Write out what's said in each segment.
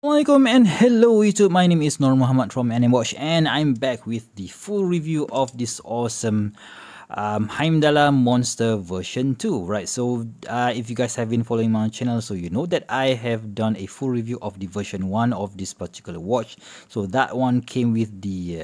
Assalamualaikum and hello YouTube, my name is Nur Muhammad from Watch, and I'm back with the full review of this awesome Heimdallr Monster version 2, right? So if you guys have been following my channel, so you know that I have done a full review of the version 1 of this particular watch. So that one came with the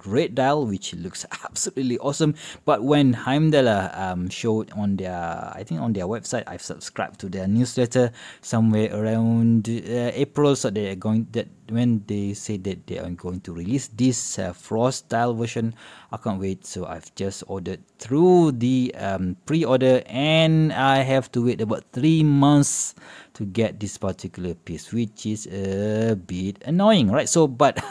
red dial, which looks absolutely awesome. But when Heimdallr showed on their, I think on their website, I've subscribed to their newsletter somewhere around April, so they are going that when they say that they are going to release this Frost style version. I can't wait. So I've just ordered through the pre-order, and I have to wait about 3 months to get this particular piece, which is a bit annoying, right? So but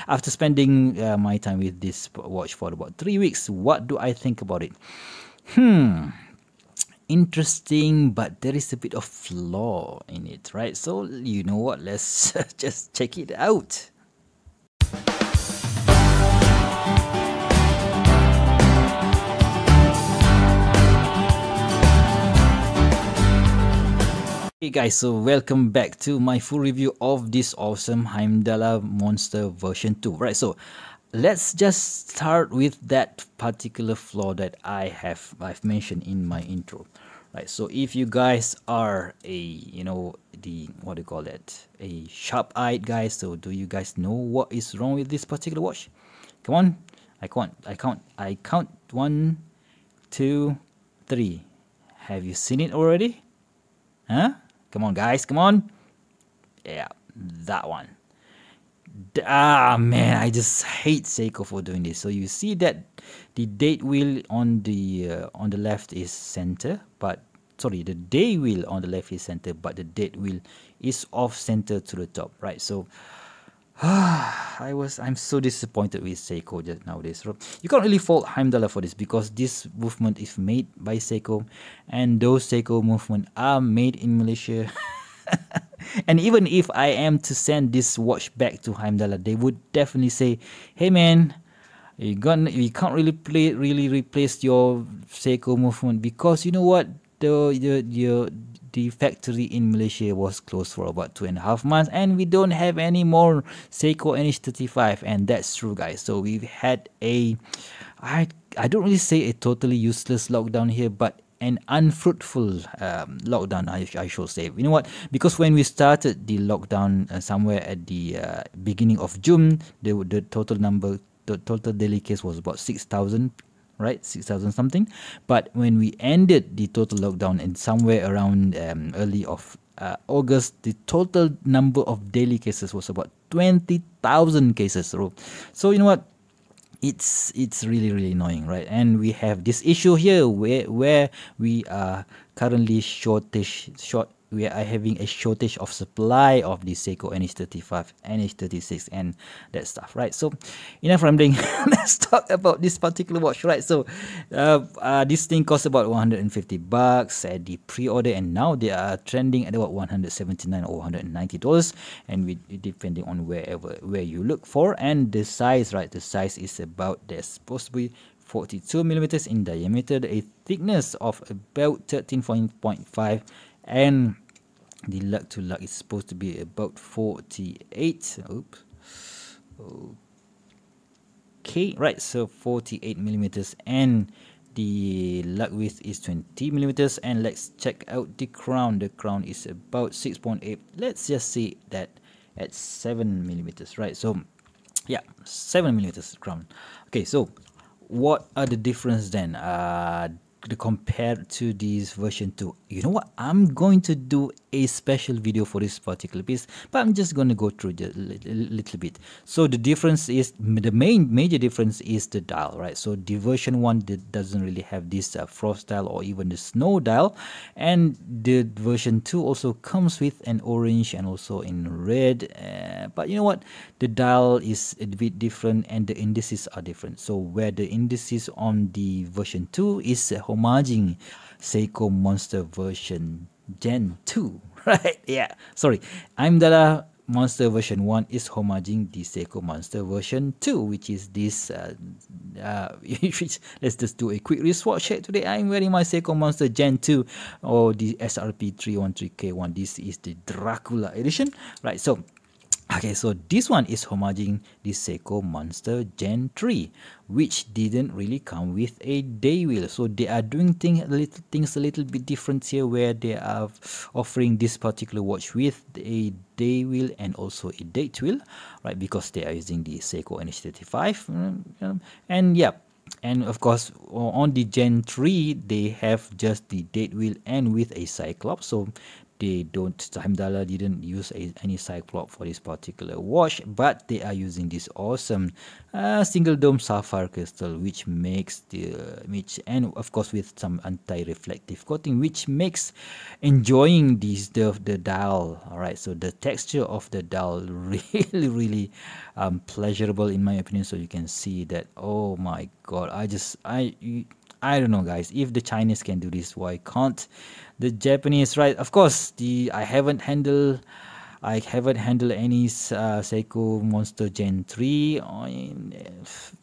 after spending my time with this watch for about 3 weeks, what do I think about it? Interesting, but there is a bit of flaw in it, right? So you know what, let's just check it out. Hey guys, so welcome back to my full review of this awesome Heimdallr Monster version 2, right? So let's just start with that particular flaw that I've mentioned in my intro, right? So if you guys are a, the, what do you call that, a sharp-eyed guy, so do you guys know what is wrong with this particular watch? Come on, I count 1, 2, 3. Have you seen it already? Huh? Come on, guys, come on. Yeah, that one. Man, I just hate Seiko for doing this. So you see that the date wheel on the left is center, but sorry, the day wheel on the left is center, but the date wheel is off center to the top, right? So I'm so disappointed with Seiko just nowadays. You can't really fault Heimdallr for this, because this movement is made by Seiko, and those Seiko movements are made in Malaysia. And even if I am to send this watch back to Heimdallr, they would definitely say, "Hey man, you can't really replace your Seiko movement, because you know what, the factory in Malaysia was closed for about 2.5 months, and we don't have any more Seiko NH35." And that's true, guys. So we've had I don't really say a totally useless lockdown here, but an unfruitful lockdown, I should say. You know what? Because when we started the lockdown somewhere at the beginning of June, the total daily case was about 6,000, right? 6,000 something. But when we ended the total lockdown in somewhere around early of August, the total number of daily cases was about 20,000 cases. So you know what? It's really annoying, right? And we have this issue here where we are currently we are having a shortage of supply of the Seiko NH35, NH36, and that stuff, right? So enough rambling. Let's talk about this particular watch, right? So this thing costs about 150 bucks at the pre-order, and now they are trending at about 179 or $190, and depending on where you look for. And the size, right? The size is about, they're supposed to be 42 millimeters in diameter, a thickness of about 13.5, and the lug to lug is supposed to be about 48. Oops. Okay, right. So 48 millimeters, and the lug width is 20 millimeters. And let's check out the crown. The crown is about 6.8. Let's just say that at 7 millimeters, right? So yeah, 7 millimeters crown. Okay, so what are the difference then? Compared to this version 2, you know what, I'm going to do a special video for this particular piece, but I'm just going to go through a little bit. So the difference is, the major difference is the dial, right? So the version 1 doesn't really have this frost dial or even the snow dial, and the version 2 also comes with an orange and also in red, but you know what, the dial is a bit different, and the indices are different. So where the indices on the version 2 is homaging Seiko Monster version Gen 2, right? Yeah, sorry, Heimdallr Monster version 1 is homaging the Seiko Monster version 2, which is this which, let's just do a quick swatch check today. I'm wearing my Seiko Monster Gen 2 or the SRP 313K1. This is the Dracula edition, right? So okay, so this one is homaging the Seiko Monster Gen 3, which didn't really come with a day wheel. So they are doing things a little bit different here, where they are offering this particular watch with a day wheel and also a date wheel, right? Because they are using the Seiko NH35, and yeah. And of course, on the Gen 3, they have just the date wheel and with a Cyclops. So they don't, Heimdallr didn't use any Cyclops for this particular watch, but they are using this awesome single dome sapphire crystal, which makes and of course with some anti-reflective coating, which makes enjoying the dial. All right, so the texture of the dial really pleasurable in my opinion. So you can see that, oh my god, I don't know, guys. If the Chinese can do this, why can't the Japanese? Right? Of course, I haven't handled any Seiko Monster Gen 3,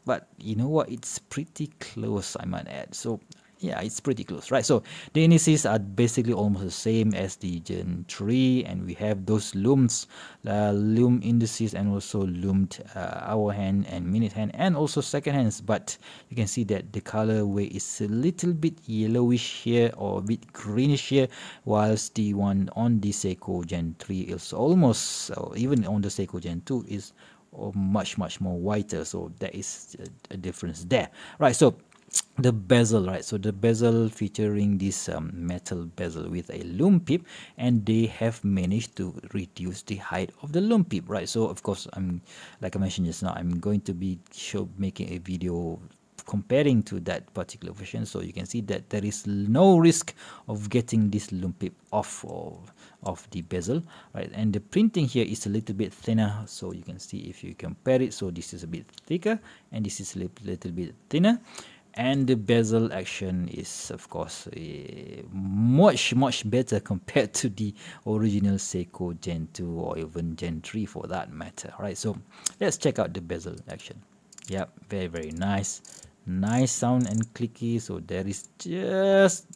but you know what? It's pretty close, I might add. So yeah, it's pretty close, right? So the indices are basically almost the same as the Gen 3, and we have those looms, loom indices, and also loomed hour hand and minute hand, and also second hands. But you can see that the colorway is a little bit yellowish here, or a bit greenish here, whilst the one on the Seiko Gen 3 is almost, even on the Seiko Gen 2 is much more whiter. So there is a difference there, right? So the bezel, right? So the bezel featuring this metal bezel with a loom pip, and they have managed to reduce the height of the loom pip, right? So of course, like I mentioned just now, I'm going to be making a video comparing to that particular version, so you can see that there is no risk of getting this loom pip off of the bezel, right? And the printing here is a little bit thinner, so you can see if you compare it, so this is a bit thicker and this is a little bit thinner. And the bezel action is, of course, much better compared to the original Seiko Gen 2 or even Gen 3 for that matter, right? So let's check out the bezel action. Yep, very nice sound and clicky. So there is just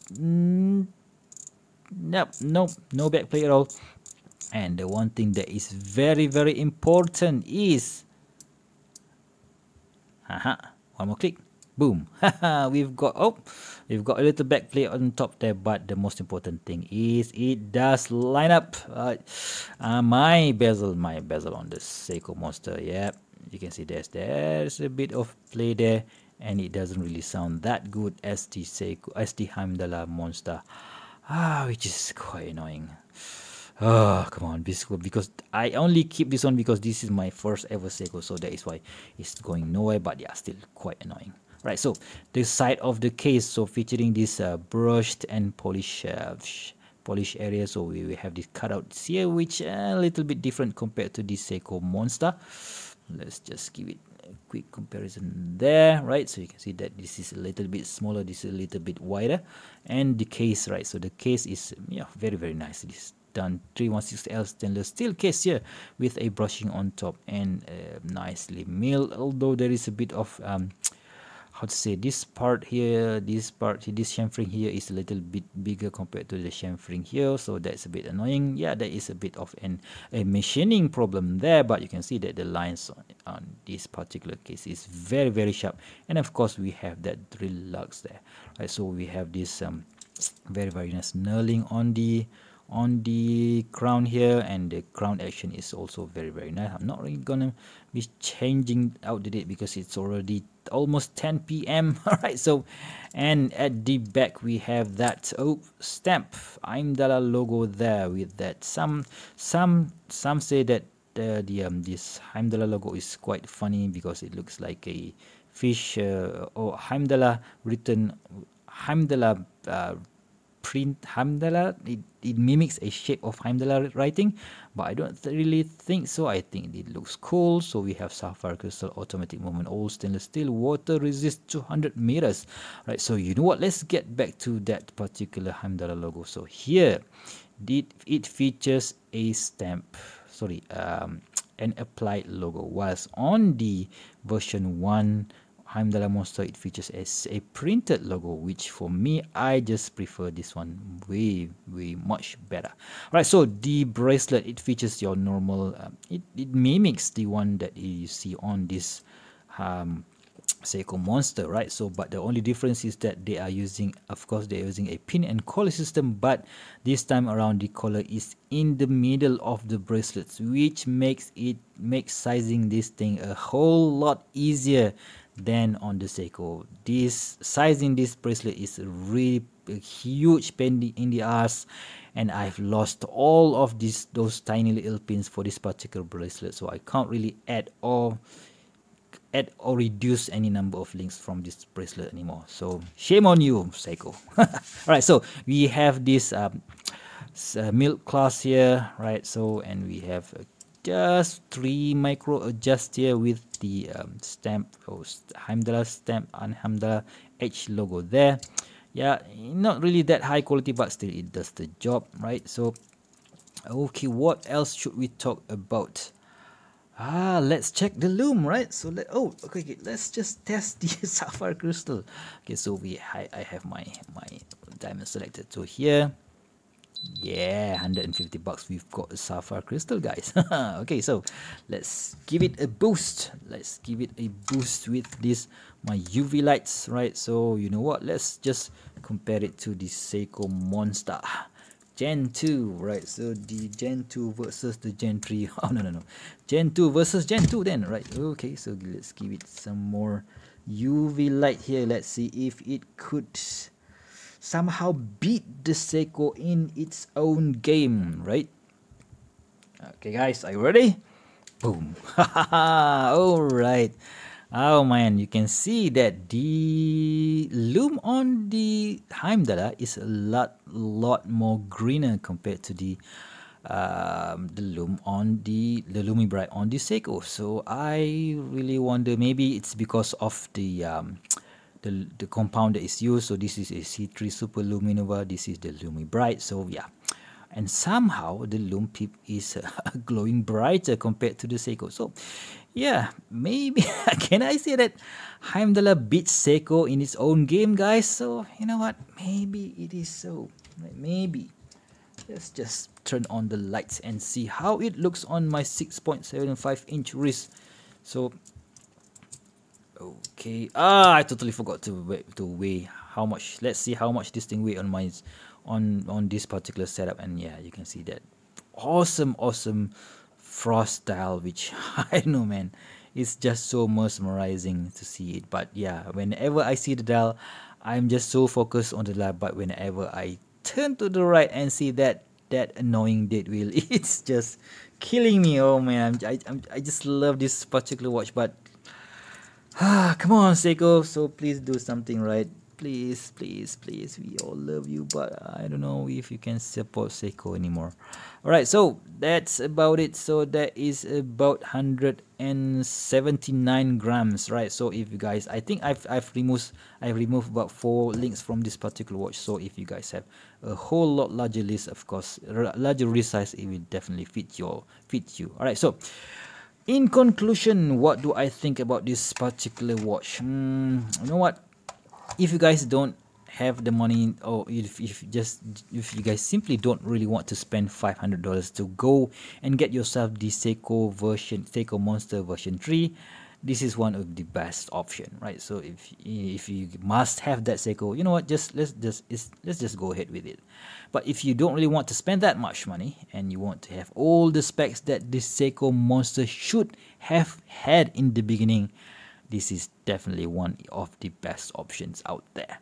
yep, no back play at all. And the one thing that is very important is one more click. Boom. we've got a little back plate on top there, but the most important thing is it does line up. My bezel on the Seiko Monster. Yeah, you can see there's a bit of play there, and it doesn't really sound that good as the Heimdallr Monster, which is quite annoying. Oh, come on, because I only keep this one because this is my first ever Seiko, so that is why it's going nowhere, but yeah, still quite annoying. Right, so the side of the case, so featuring this brushed and polish area. So we have these cutouts here, which are a little bit different compared to the Seiko Monster. Let's just give it a quick comparison there, right? So you can see that this is a little bit smaller, this is a little bit wider, and the case, right? So the case is very nice. This done 316L stainless steel case here with a brushing on top and nicely milled, although there is a bit of how to say, this chamfering here is a little bit bigger compared to the chamfering here, so that's a bit annoying. Yeah, there is a bit of a machining problem there, but you can see that the lines on this particular case is very sharp, and of course we have that drill lugs there, right? So we have this very nice knurling on the crown here, and the crown action is also very nice. I'm not really gonna be changing out the date because it's already almost 10 p.m. all right, so, and at the back we have that stamp Heimdall Logo there with that some say that this Heimdall Logo is quite funny because it looks like a fish, or Heimdall written Heimdall print Heimdallr. It mimics a shape of Heimdallr writing, but I don't really think so. I think it looks cool. So we have Sapphire Crystal, automatic movement, all stainless steel, water resist 200 meters, right? So you know what, let's get back to that particular Heimdallr logo. So here it features a stamp. an applied logo, whilst on the version 1 Heimdallr Monster it features as a printed logo, which for me I just prefer this one way much better. Right, so the bracelet, it features your normal it mimics the one that you see on this Seiko Monster, right? So but the only difference is that they are using, of course they're using a pin and collar system, but this time around the collar is in the middle of the bracelets, which makes sizing this thing a whole lot easier than on the Seiko. This sizing this bracelet is really a huge pain in the ass, and I've lost all of those tiny little pins for this particular bracelet, so I can't really add or reduce any number of links from this bracelet anymore. So shame on you, Seiko. Alright, so we have this milk class here, right? So, and we have just 3 micro adjust here with the stamp, Heimdallr stamp and Heimdallr H logo there. Yeah, not really that high quality, but still it does the job, right? So okay, what else should we talk about? Let's check the loom, right? So okay, let's just test the Sapphire Crystal. Okay, so I have my diamond selected. So here, yeah, 150 bucks, we've got a Sapphire Crystal, guys. Okay, so let's give it a boost. Let's give it a boost with this my UV lights, right? So you know what, let's just compare it to the Seiko Monster Gen 2, right? So the Gen 2 versus the Gen 3. Oh, no. Gen 2 versus Gen 2 then, right? Okay, so let's give it some more UV light here. Let's see if it could somehow beat the Seiko in its own game, right? Okay, guys, are you ready? Boom. All right. Oh man, you can see that the loom on the Heimdallr is a lot more greener compared to the loom on the Lumi Bright on the Seiko. So I really wonder, maybe it's because of the compound that is used. So this is a C3 Super Luminova, this is the Lumi Bright. So yeah, and somehow the loom tip is glowing brighter compared to the Seiko. So yeah, maybe can I say that Heimdallr beats Seiko in its own game, guys? So you know what, maybe it is so, maybe. Let's just turn on the lights and see how it looks on my 6.75 inch wrist. So okay, I totally forgot to weigh how much. Let's see how much this thing weighs on my on this particular setup. And yeah, you can see that awesome frost dial, which I don't know, man, it's just so mesmerizing to see it. But yeah, whenever I see the dial, I'm just so focused on the dial, but whenever I turn to the right and see that annoying dead wheel, it's just killing me. Oh man, I just love this particular watch, but come on, Seiko, so please do something right. Please, we all love you, but I don't know if you can support Seiko anymore. Alright, so that's about it. So that is about 179 grams, right? So if you guys, I think I've removed about 4 links from this particular watch. So if you guys have a whole lot larger list, of course, larger wrist size, it will definitely fit you. Alright, so in conclusion, what do I think about this particular watch? You know what? If you guys don't have the money, or if you guys simply don't really want to spend $500 to go and get yourself the Seiko Monster version 3, this is one of the best option, right? So if you must have that Seiko, you know what, let's just go ahead with it. But if you don't really want to spend that much money and you want to have all the specs that this Seiko Monster should have had in the beginning, this is definitely one of the best options out there.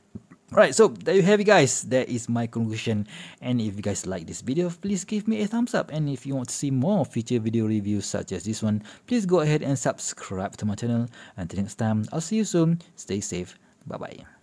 Right, so there you have it, guys. That is my conclusion. And if you guys like this video, please give me a thumbs up. And if you want to see more future video reviews such as this one, please go ahead and subscribe to my channel. Until next time, I'll see you soon. Stay safe. Bye bye.